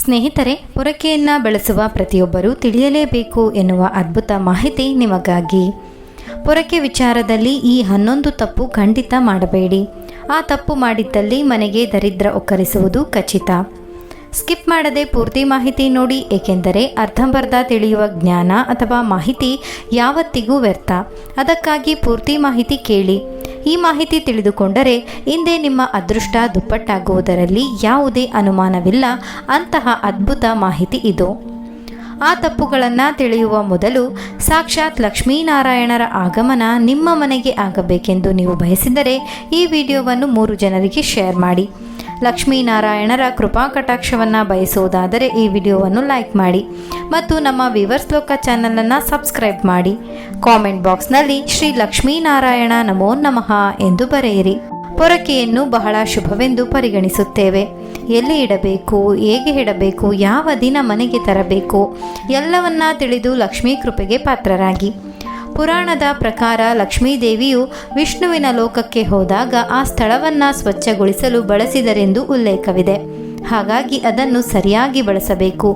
ಸ್ನೇಹಿತರೆ, ಪೊರಕೆಯನ್ನು ಬೆಳೆಸುವ ಪ್ರತಿಯೊಬ್ಬರೂ ತಿಳಿಯಲೇಬೇಕು ಎನ್ನುವ ಅದ್ಭುತ ಮಾಹಿತಿ ನಿಮಗಾಗಿ. ಪೊರಕೆ ವಿಚಾರದಲ್ಲಿ ಈ 11 ತಪ್ಪು ಖಂಡಿತ ಮಾಡಬೇಡಿ. ಆ ತಪ್ಪು ಮಾಡಿದ್ದಲ್ಲಿ ಮನೆಗೆ ದರಿದ್ರ ಒಕ್ಕರಿಸುವುದು ಖಚಿತ. ಸ್ಕಿಪ್ ಮಾಡದೆ ಪೂರ್ತಿ ಮಾಹಿತಿ ನೋಡಿ, ಏಕೆಂದರೆ ಅರ್ಧಂಬರ್ಧ ತಿಳಿಯುವ ಜ್ಞಾನ ಅಥವಾ ಮಾಹಿತಿ ಯಾವತ್ತಿಗೂ ವ್ಯರ್ಥ. ಅದಕ್ಕಾಗಿ ಪೂರ್ತಿ ಮಾಹಿತಿ ಕೇಳಿ. ಈ ಮಾಹಿತಿ ತಿಳಿದುಕೊಂಡರೆ ಹಿಂದೆ ನಿಮ್ಮ ಅದೃಷ್ಟ ದುಪ್ಪಟ್ಟಾಗುವುದರಲ್ಲಿ ಯಾವುದೇ ಅನುಮಾನವಿಲ್ಲ. ಅಂತಹ ಅದ್ಭುತ ಮಾಹಿತಿ ಇದು. ಆ ತಪ್ಪುಗಳನ್ನು ತಿಳಿಯುವ ಮೊದಲು ಸಾಕ್ಷಾತ್ ಲಕ್ಷ್ಮೀನಾರಾಯಣರ ಆಗಮನ ನಿಮ್ಮ ಮನೆಗೆ ಆಗಬೇಕೆಂದು ನೀವು ಬಯಸಿದರೆ ಈ ವಿಡಿಯೋವನ್ನು 3 ಜನರಿಗೆ ಶೇರ್ ಮಾಡಿ. ಲಕ್ಷ್ಮೀನಾರಾಯಣರ ಕೃಪಾ ಕಟಾಕ್ಷವನ್ನು ಬಯಸುವುದಾದರೆ ಈ ವಿಡಿಯೋವನ್ನು ಲೈಕ್ ಮಾಡಿ ಮತ್ತು ನಮ್ಮ ವಿವರ್ಸ್ ಲೋಕ ಚಾನಲನ್ನು ಸಬ್ಸ್ಕ್ರೈಬ್ ಮಾಡಿ. ಕಾಮೆಂಟ್ ಬಾಕ್ಸ್ನಲ್ಲಿ ಶ್ರೀ ಲಕ್ಷ್ಮೀನಾರಾಯಣ ನಮೋ ನಮಃ ಎಂದು ಬರೆಯಿರಿ. ಪೊರಕೆಯನ್ನು ಬಹಳ ಶುಭವೆಂದು ಪರಿಗಣಿಸುತ್ತೇವೆ. ಎಲ್ಲಿ ಇಡಬೇಕು, ಹೇಗೆ ಇಡಬೇಕು, ಯಾವ ದಿನ ಮನೆಗೆ ತರಬೇಕು ಎಲ್ಲವನ್ನ ತಿಳಿದು ಲಕ್ಷ್ಮೀ ಕೃಪೆಗೆ ಪಾತ್ರರಾಗಿ. ಪುರಾಣದ ಪ್ರಕಾರ ಲಕ್ಷ್ಮೀದೇವಿಯು ವಿಷ್ಣುವಿನ ಲೋಕಕ್ಕೆ ಹೋದಾಗ ಆ ಸ್ಥಳವನ್ನು ಸ್ವಚ್ಛಗೊಳಿಸಲು ಬಳಸಿದರೆಂದು ಉಲ್ಲೇಖವಿದೆ. ಹಾಗಾಗಿ ಅದನ್ನು ಸರಿಯಾಗಿ ಬಳಸಬೇಕು.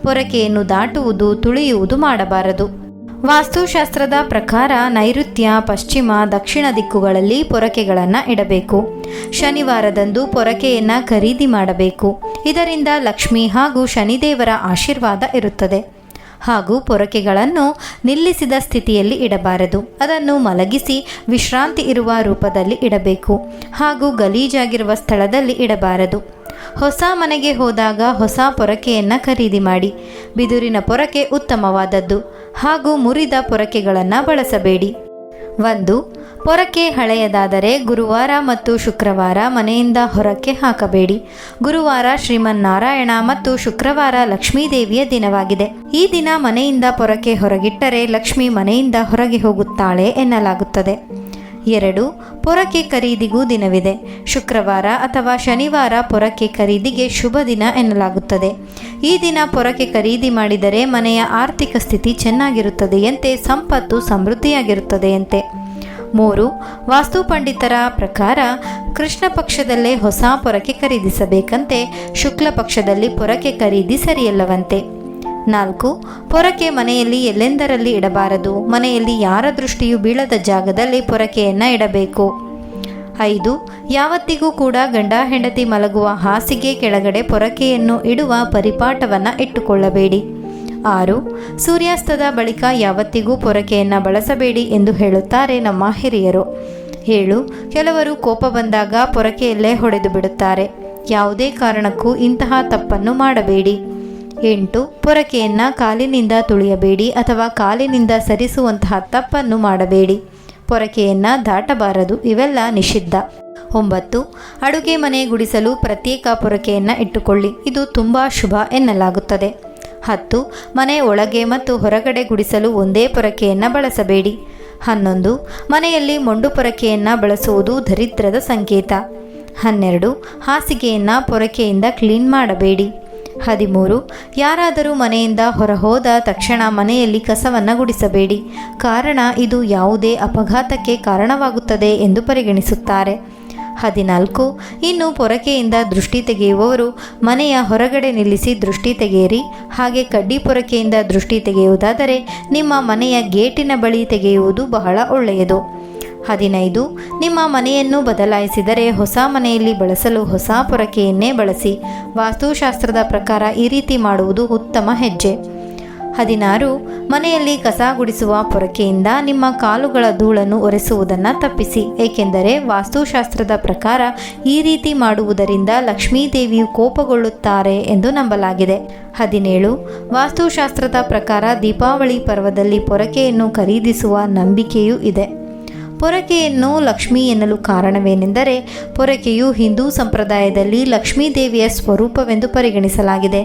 ಪೊರಕೆಯನ್ನು ದಾಟುವುದು, ತುಳಿಯುವುದು ಮಾಡಬಾರದು. ವಾಸ್ತುಶಾಸ್ತ್ರದ ಪ್ರಕಾರ ನೈಋತ್ಯ, ಪಶ್ಚಿಮ, ದಕ್ಷಿಣ ದಿಕ್ಕುಗಳಲ್ಲಿ ಪೊರಕೆಗಳನ್ನು ಇಡಬೇಕು. ಶನಿವಾರದಂದು ಪೊರಕೆಯನ್ನು ಖರೀದಿ ಮಾಡಬೇಕು. ಇದರಿಂದ ಲಕ್ಷ್ಮಿ ಹಾಗೂ ಶನಿದೇವರ ಆಶೀರ್ವಾದ ಇರುತ್ತದೆ. ಹಾಗೂ ಪೊರಕೆಗಳನ್ನು ನಿಲ್ಲಿಸಿದ ಸ್ಥಿತಿಯಲ್ಲಿ ಇಡಬಾರದು. ಅದನ್ನು ಮಲಗಿಸಿ ವಿಶ್ರಾಂತಿ ಇರುವ ರೂಪದಲ್ಲಿ ಇಡಬೇಕು. ಹಾಗೂ ಗಲೀಜಾಗಿರುವ ಸ್ಥಳದಲ್ಲಿ ಇಡಬಾರದು. ಹೊಸ ಮನೆಗೆ ಹೋದಾಗ ಹೊಸ ಪೊರಕೆಯನ್ನು ಖರೀದಿ ಮಾಡಿ. ಬಿದುರಿನ ಪೊರಕೆ ಉತ್ತಮವಾದದ್ದು. ಹಾಗೂ ಮುರಿದ ಪೊರಕೆಗಳನ್ನು ಬಳಸಬೇಡಿ. 1. ಪೊರಕೆ ಹಳೆಯದಾದರೆ ಗುರುವಾರ ಮತ್ತು ಶುಕ್ರವಾರ ಮನೆಯಿಂದ ಹೊರಕ್ಕೆ ಹಾಕಬೇಡಿ. ಗುರುವಾರ ಶ್ರೀಮನ್ನಾರಾಯಣ ಮತ್ತು ಶುಕ್ರವಾರ ಲಕ್ಷ್ಮೀದೇವಿಯ ದಿನವಾಗಿದೆ. ಈ ದಿನ ಮನೆಯಿಂದ ಪೊರಕೆ ಹೊರಗಿಟ್ಟರೆ ಲಕ್ಷ್ಮಿ ಮನೆಯಿಂದ ಹೊರಗೆ ಹೋಗುತ್ತಾಳೆ ಎನ್ನಲಾಗುತ್ತದೆ. 2. ಪೊರಕೆ ಖರೀದಿಗೂ ದಿನವಿದೆ. ಶುಕ್ರವಾರ ಅಥವಾ ಶನಿವಾರ ಪೊರಕೆ ಖರೀದಿಗೆ ಶುಭ ದಿನ ಎನ್ನಲಾಗುತ್ತದೆ. ಈ ದಿನ ಪೊರಕೆ ಖರೀದಿ ಮಾಡಿದರೆ ಮನೆಯ ಆರ್ಥಿಕ ಸ್ಥಿತಿ ಚೆನ್ನಾಗಿರುತ್ತದೆಯಂತೆ, ಸಂಪತ್ತು ಸಮೃದ್ಧಿಯಾಗಿರುತ್ತದೆಯಂತೆ. 3. ವಾಸ್ತು ಪಂಡಿತರ ಪ್ರಕಾರ ಕೃಷ್ಣ ಪಕ್ಷದಲ್ಲೇ ಹೊಸ ಪೊರಕೆ ಖರೀದಿಸಬೇಕಂತೆ. ಶುಕ್ಲ ಪಕ್ಷದಲ್ಲಿ ಪೊರಕೆ ಖರೀದಿ ಸರಿಯಲ್ಲವಂತೆ. 4. ಪೊರಕೆ ಮನೆಯಲ್ಲಿ ಎಲ್ಲೆಂದರಲ್ಲಿ ಇಡಬಾರದು. ಮನೆಯಲ್ಲಿ ಯಾರ ದೃಷ್ಟಿಯೂ ಬೀಳದ ಜಾಗದಲ್ಲಿ ಪೊರಕೆಯನ್ನು ಇಡಬೇಕು. 5. ಯಾವತ್ತಿಗೂ ಕೂಡ ಗಂಡ ಹೆಂಡತಿ ಮಲಗುವ ಹಾಸಿಗೆ ಕೆಳಗಡೆ ಪೊರಕೆಯನ್ನು ಇಡುವ ಪರಿಪಾಠವನ್ನು ಇಟ್ಟುಕೊಳ್ಳಬೇಡಿ. 6. ಸೂರ್ಯಾಸ್ತದ ಬಳಿಕ ಯಾವತ್ತಿಗೂ ಪೊರಕೆಯನ್ನು ಬಳಸಬೇಡಿ ಎಂದು ಹೇಳುತ್ತಾರೆ ನಮ್ಮ ಹಿರಿಯರು. 7. ಕೆಲವರು ಕೋಪ ಬಂದಾಗ ಪೊರಕೆಯಲ್ಲೇ ಹೊಡೆದು ಬಿಡುತ್ತಾರೆ. ಯಾವುದೇ ಕಾರಣಕ್ಕೂ ಇಂತಹ ತಪ್ಪನ್ನು ಮಾಡಬೇಡಿ. 8. ಪೊರಕೆಯನ್ನು ಕಾಲಿನಿಂದ ತುಳಿಯಬೇಡಿ ಅಥವಾ ಕಾಲಿನಿಂದ ಸರಿಸುವಂತಹ ತಪ್ಪನ್ನು ಮಾಡಬೇಡಿ. ಪೊರಕೆಯನ್ನು ದಾಟಬಾರದು. ಇವೆಲ್ಲ ನಿಷಿದ್ಧ. 9. ಅಡುಗೆ ಮನೆ ಗುಡಿಸಲು ಪ್ರತ್ಯೇಕ ಪೊರಕೆಯನ್ನು ಇಟ್ಟುಕೊಳ್ಳಿ. ಇದು ತುಂಬ ಶುಭ ಎನ್ನಲಾಗುತ್ತದೆ. 10. ಮನೆ ಒಳಗೆ ಮತ್ತು ಹೊರಗಡೆ ಗುಡಿಸಲು ಒಂದೇ ಪೊರಕೆಯನ್ನು ಬಳಸಬೇಡಿ. 11. ಮನೆಯಲ್ಲಿ ಮೊಂಡು ಪೊರಕೆಯನ್ನು ಬಳಸುವುದು ದರಿದ್ರದ ಸಂಕೇತ. 12. ಹಾಸಿಗೆಯನ್ನು ಪೊರಕೆಯಿಂದ ಕ್ಲೀನ್ ಮಾಡಬೇಡಿ. 13. ಯಾರಾದರೂ ಮನೆಯಿಂದ ಹೊರಹೋದ ತಕ್ಷಣ ಮನೆಯಲ್ಲಿ ಕಸವನ್ನು ಗುಡಿಸಬೇಡಿ. ಕಾರಣ ಇದು ಯಾವುದೇ ಅಪಘಾತಕ್ಕೆ ಕಾರಣವಾಗುತ್ತದೆ ಎಂದು ಪರಿಗಣಿಸುತ್ತಾರೆ. 14. ಇನ್ನು ಪೊರಕೆಯಿಂದ ದೃಷ್ಟಿ ತೆಗೆಯುವವರು ಮನೆಯ ಹೊರಗಡೆ ನಿಲ್ಲಿಸಿ ದೃಷ್ಟಿ ತೆಗೆಯಿರಿ. ಹಾಗೆ ಕಡ್ಡಿ ಪೊರಕೆಯಿಂದ ದೃಷ್ಟಿ ತೆಗೆಯುವುದಾದರೆ ನಿಮ್ಮ ಮನೆಯ ಗೇಟಿನ ಬಳಿ ತೆಗೆಯುವುದು ಬಹಳ ಒಳ್ಳೆಯದು. 15. ನಿಮ್ಮ ಮನೆಯನ್ನು ಬದಲಾಯಿಸಿದರೆ ಹೊಸ ಮನೆಯಲ್ಲಿ ಬಳಸಲು ಹೊಸ ಪೊರಕೆಯನ್ನೇ ಬಳಸಿ. ವಾಸ್ತುಶಾಸ್ತ್ರದ ಪ್ರಕಾರ ಈ ರೀತಿ ಮಾಡುವುದು ಉತ್ತಮ ಹೆಜ್ಜೆ. 16. ಮನೆಯಲ್ಲಿ ಕಸ ಗುಡಿಸುವ ಪೊರಕೆಯಿಂದ ನಿಮ್ಮ ಕಾಲುಗಳ ಧೂಳನ್ನು ಒರೆಸುವುದನ್ನು ತಪ್ಪಿಸಿ. ಏಕೆಂದರೆ ವಾಸ್ತುಶಾಸ್ತ್ರದ ಪ್ರಕಾರ ಈ ರೀತಿ ಮಾಡುವುದರಿಂದ ಲಕ್ಷ್ಮೀದೇವಿಯು ಕೋಪಗೊಳ್ಳುತ್ತಾರೆ ಎಂದು ನಂಬಲಾಗಿದೆ. 17. ವಾಸ್ತುಶಾಸ್ತ್ರದ ಪ್ರಕಾರ ದೀಪಾವಳಿ ಪರ್ವದಲ್ಲಿ ಪೊರಕೆಯನ್ನು ಖರೀದಿಸುವ ನಂಬಿಕೆಯೂ ಇದೆ. ಪೊರಕೆಯನ್ನು ಲಕ್ಷ್ಮಿ ಎನ್ನಲು ಕಾರಣವೇನೆಂದರೆ ಪೊರಕೆಯು ಹಿಂದೂ ಸಂಪ್ರದಾಯದಲ್ಲಿ ಲಕ್ಷ್ಮೀದೇವಿಯ ಸ್ವರೂಪವೆಂದು ಪರಿಗಣಿಸಲಾಗಿದೆ.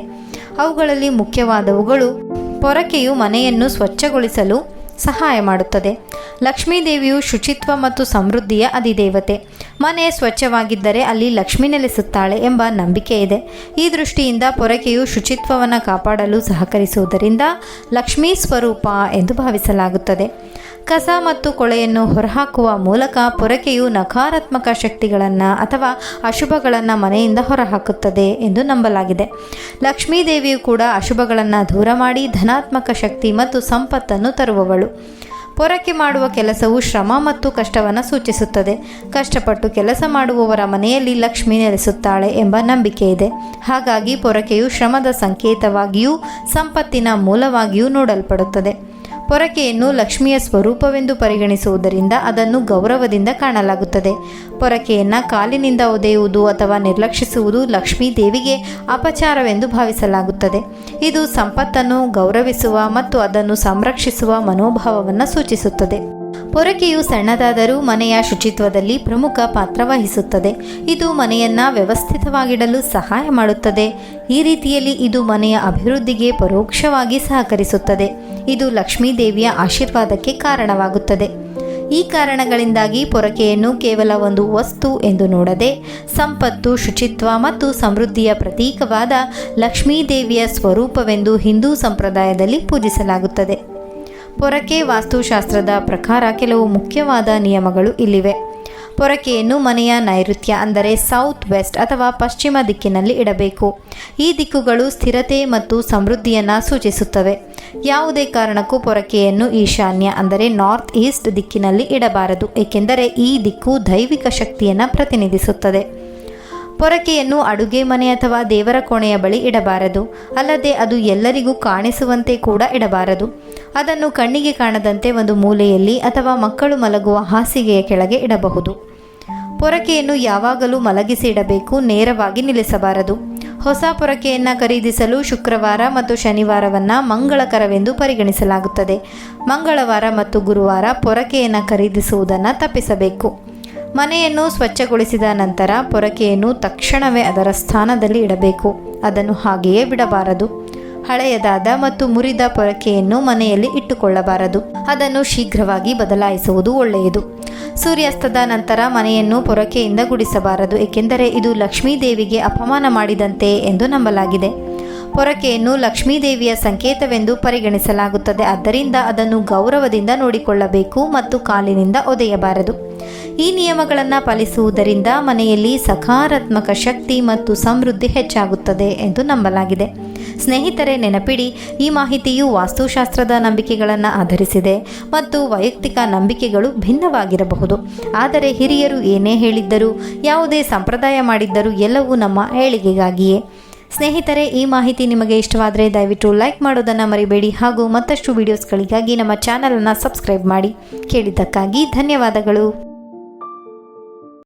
ಅವುಗಳಲ್ಲಿ ಮುಖ್ಯವಾದವುಗಳು: ಪೊರಕೆಯು ಮನೆಯನ್ನು ಸ್ವಚ್ಛಗೊಳಿಸಲು ಸಹಾಯ ಮಾಡುತ್ತದೆ. ಲಕ್ಷ್ಮೀದೇವಿಯು ಶುಚಿತ್ವ ಮತ್ತು ಸಮೃದ್ಧಿಯ ಅಧಿದೇವತೆ. ಮನೆ ಸ್ವಚ್ಛವಾಗಿದ್ದರೆ ಅಲ್ಲಿ ಲಕ್ಷ್ಮಿ ನೆಲೆಸುತ್ತಾಳೆ ಎಂಬ ನಂಬಿಕೆ ಇದೆ. ಈ ದೃಷ್ಟಿಯಿಂದ ಪೊರಕೆಯು ಶುಚಿತ್ವವನ್ನು ಕಾಪಾಡಲು ಸಹಕರಿಸುವುದರಿಂದ ಲಕ್ಷ್ಮೀ ಸ್ವರೂಪ ಎಂದು ಭಾವಿಸಲಾಗುತ್ತದೆ. ಕಸ ಮತ್ತು ಕೊಳೆಯನ್ನು ಹೊರಹಾಕುವ ಮೂಲಕ ಪೊರಕೆಯು ನಕಾರಾತ್ಮಕ ಶಕ್ತಿಗಳನ್ನು ಅಥವಾ ಅಶುಭಗಳನ್ನು ಮನೆಯಿಂದ ಹೊರಹಾಕುತ್ತದೆ ಎಂದು ನಂಬಲಾಗಿದೆ. ಲಕ್ಷ್ಮೀ ದೇವಿಯು ಕೂಡ ಅಶುಭಗಳನ್ನು ದೂರ ಮಾಡಿ ಧನಾತ್ಮಕ ಶಕ್ತಿ ಮತ್ತು ಸಂಪತ್ತನ್ನು ತರುವವಳು. ಪೊರಕೆ ಮಾಡುವ ಕೆಲಸವು ಶ್ರಮ ಮತ್ತು ಕಷ್ಟವನ್ನು ಸೂಚಿಸುತ್ತದೆ. ಕಷ್ಟಪಟ್ಟು ಕೆಲಸ ಮಾಡುವವರ ಮನೆಯಲ್ಲಿ ಲಕ್ಷ್ಮಿ ನೆಲೆಸುತ್ತಾಳೆ ಎಂಬ ನಂಬಿಕೆ ಇದೆ. ಹಾಗಾಗಿ ಪೊರಕೆಯು ಶ್ರಮದ ಸಂಕೇತವಾಗಿಯೂ ಸಂಪತ್ತಿನ ಮೂಲವಾಗಿಯೂ ನೋಡಲ್ಪಡುತ್ತದೆ. ಪೊರಕೆಯನ್ನು ಲಕ್ಷ್ಮಿಯ ಸ್ವರೂಪವೆಂದು ಪರಿಗಣಿಸುವುದರಿಂದ ಅದನ್ನು ಗೌರವದಿಂದ ಕಾಣಲಾಗುತ್ತದೆ. ಪೊರಕೆಯನ್ನು ಕಾಲಿನಿಂದ ಒದೆಯುವುದು ಅಥವಾ ನಿರ್ಲಕ್ಷಿಸುವುದು ಲಕ್ಷ್ಮೀ ದೇವಿಗೆ ಅಪಚಾರವೆಂದು ಭಾವಿಸಲಾಗುತ್ತದೆ. ಇದು ಸಂಪತ್ತನ್ನು ಗೌರವಿಸುವ ಮತ್ತು ಅದನ್ನು ಸಂರಕ್ಷಿಸುವ ಮನೋಭಾವವನ್ನು ಸೂಚಿಸುತ್ತದೆ. ಪೊರಕೆಯು ಸಣ್ಣದಾದರೂ ಮನೆಯ ಶುಚಿತ್ವದಲ್ಲಿ ಪ್ರಮುಖ ಪಾತ್ರ ವಹಿಸುತ್ತದೆ. ಇದು ಮನೆಯನ್ನು ವ್ಯವಸ್ಥಿತವಾಗಿಡಲು ಸಹಾಯ ಮಾಡುತ್ತದೆ. ಈ ರೀತಿಯಲ್ಲಿ ಇದು ಮನೆಯ ಅಭಿವೃದ್ಧಿಗೆ ಪರೋಕ್ಷವಾಗಿ ಸಹಕರಿಸುತ್ತದೆ. ಇದು ಲಕ್ಷ್ಮೀ ದೇವಿಯ ಆಶೀರ್ವಾದಕ್ಕೆ ಕಾರಣವಾಗುತ್ತದೆ. ಈ ಕಾರಣಗಳಿಂದಾಗಿ ಪೊರಕೆಯನ್ನು ಕೇವಲ ಒಂದು ವಸ್ತು ಎಂದು ನೋಡದೆ ಸಂಪತ್ತು, ಶುಚಿತ್ವ ಮತ್ತು ಸಮೃದ್ಧಿಯ ಪ್ರತೀಕವಾದ ಲಕ್ಷ್ಮೀ ದೇವಿಯ ಸ್ವರೂಪವೆಂದು ಹಿಂದೂ ಸಂಪ್ರದಾಯದಲ್ಲಿ ಪೂಜಿಸಲಾಗುತ್ತದೆ. ಪೊರಕೆ ವಾಸ್ತುಶಾಸ್ತ್ರದ ಪ್ರಕಾರ ಕೆಲವು ಮುಖ್ಯವಾದ ನಿಯಮಗಳು ಇಲ್ಲಿವೆ. ಪೊರಕೆಯನ್ನು ಮನೆಯ ನೈಋತ್ಯ ಅಂದರೆ ಸೌತ್ ವೆಸ್ಟ್ ಅಥವಾ ಪಶ್ಚಿಮ ದಿಕ್ಕಿನಲ್ಲಿ ಇಡಬೇಕು. ಈ ದಿಕ್ಕುಗಳು ಸ್ಥಿರತೆ ಮತ್ತು ಸಮೃದ್ಧಿಯನ್ನು ಸೂಚಿಸುತ್ತವೆ. ಯಾವುದೇ ಕಾರಣಕ್ಕೂ ಪೊರಕೆಯನ್ನು ಈಶಾನ್ಯ ಅಂದರೆ ನಾರ್ತ್ ಈಸ್ಟ್ ದಿಕ್ಕಿನಲ್ಲಿ ಇಡಬಾರದು, ಏಕೆಂದರೆ ಈ ದಿಕ್ಕು ದೈವಿಕ ಶಕ್ತಿಯನ್ನು ಪ್ರತಿನಿಧಿಸುತ್ತದೆ. ಪೊರಕೆಯನ್ನು ಅಡುಗೆ ಮನೆ ಅಥವಾ ದೇವರ ಕೋಣೆಯ ಬಳಿ ಇಡಬಾರದು. ಅಲ್ಲದೆ ಅದು ಎಲ್ಲರಿಗೂ ಕಾಣಿಸುವಂತೆ ಕೂಡ ಇಡಬಾರದು. ಅದನ್ನು ಕಣ್ಣಿಗೆ ಕಾಣದಂತೆ ಒಂದು ಮೂಲೆಯಲ್ಲಿ ಅಥವಾ ಮಕ್ಕಳು ಮಲಗುವ ಹಾಸಿಗೆಯ ಕೆಳಗೆ ಇಡಬಹುದು. ಪೊರಕೆಯನ್ನು ಯಾವಾಗಲೂ ಮಲಗಿಸಿ ಇಡಬೇಕು, ನೇರವಾಗಿ ನಿಲ್ಲಿಸಬಾರದು. ಹೊಸ ಪೊರಕೆಯನ್ನು ಖರೀದಿಸಲು ಶುಕ್ರವಾರ ಮತ್ತು ಶನಿವಾರವನ್ನು ಮಂಗಳಕರವೆಂದು ಪರಿಗಣಿಸಲಾಗುತ್ತದೆ. ಮಂಗಳವಾರ ಮತ್ತು ಗುರುವಾರ ಪೊರಕೆಯನ್ನು ಖರೀದಿಸುವುದನ್ನು ತಪ್ಪಿಸಬೇಕು. ಮನೆಯನ್ನು ಸ್ವಚ್ಛಗೊಳಿಸಿದ ನಂತರ ಪೊರಕೆಯನ್ನು ತಕ್ಷಣವೇ ಅದರ ಸ್ಥಾನದಲ್ಲಿ ಇಡಬೇಕು. ಅದನ್ನು ಹಾಗೆಯೇ ಬಿಡಬಾರದು. ಹಳೆಯದಾದ ಮತ್ತು ಮುರಿದ ಪೊರಕೆಯನ್ನು ಮನೆಯಲ್ಲಿ ಇಟ್ಟುಕೊಳ್ಳಬಾರದು. ಅದನ್ನು ಶೀಘ್ರವಾಗಿ ಬದಲಾಯಿಸುವುದು ಒಳ್ಳೆಯದು. ಸೂರ್ಯಾಸ್ತದ ನಂತರ ಮನೆಯನ್ನು ಪೊರಕೆಯಿಂದ ಗುಡಿಸಬಾರದು, ಏಕೆಂದರೆ ಇದು ಲಕ್ಷ್ಮೀ ದೇವಿಗೆ ಅಪಮಾನ ಮಾಡಿದಂತೆ ಎಂದು ನಂಬಲಾಗಿದೆ. ಪೊರಕೆಯನ್ನು ಲಕ್ಷ್ಮೀ ದೇವಿಯ ಸಂಕೇತವೆಂದು ಪರಿಗಣಿಸಲಾಗುತ್ತದೆ. ಆದ್ದರಿಂದ ಅದನ್ನು ಗೌರವದಿಂದ ನೋಡಿಕೊಳ್ಳಬೇಕು ಮತ್ತು ಕಾಲಿನಿಂದ ಒದೆಯಬಾರದು. ಈ ನಿಯಮಗಳನ್ನು ಪಾಲಿಸುವುದರಿಂದ ಮನೆಯಲ್ಲಿ ಸಕಾರಾತ್ಮಕ ಶಕ್ತಿ ಮತ್ತು ಸಮೃದ್ಧಿ ಹೆಚ್ಚಾಗುತ್ತದೆ ಎಂದು ನಂಬಲಾಗಿದೆ. ಸ್ನೇಹಿತರೆ, ನೆನಪಿಡಿ, ಈ ಮಾಹಿತಿಯು ವಾಸ್ತುಶಾಸ್ತ್ರದ ನಂಬಿಕೆಗಳನ್ನು ಆಧರಿಸಿದೆ ಮತ್ತು ವೈಯಕ್ತಿಕ ನಂಬಿಕೆಗಳು ಭಿನ್ನವಾಗಿರಬಹುದು. ಆದರೆ ಹಿರಿಯರು ಏನೇ ಹೇಳಿದ್ದರೂ, ಯಾವುದೇ ಸಂಪ್ರದಾಯ ಮಾಡಿದ್ದರೂ ಎಲ್ಲವೂ ನಮ್ಮ ಏಳಿಗೆಗಾಗಿಯೇ. ಸ್ನೇಹಿತರೆ, ಈ ಮಾಹಿತಿ ನಿಮಗೆ ಇಷ್ಟವಾದರೆ ದಯವಿಟ್ಟು ಲೈಕ್ ಮಾಡೋದನ್ನು ಮರಿಬೇಡಿ ಹಾಗೂ ಮತ್ತಷ್ಟು ವಿಡಿಯೋಸ್ಗಳಿಗಾಗಿ ನಮ್ಮ ಚಾನಲನ್ನು ಸಬ್ಸ್ಕ್ರೈಬ್ ಮಾಡಿ. ಕೇಳಿದ್ದಕ್ಕಾಗಿ ಧನ್ಯವಾದಗಳು.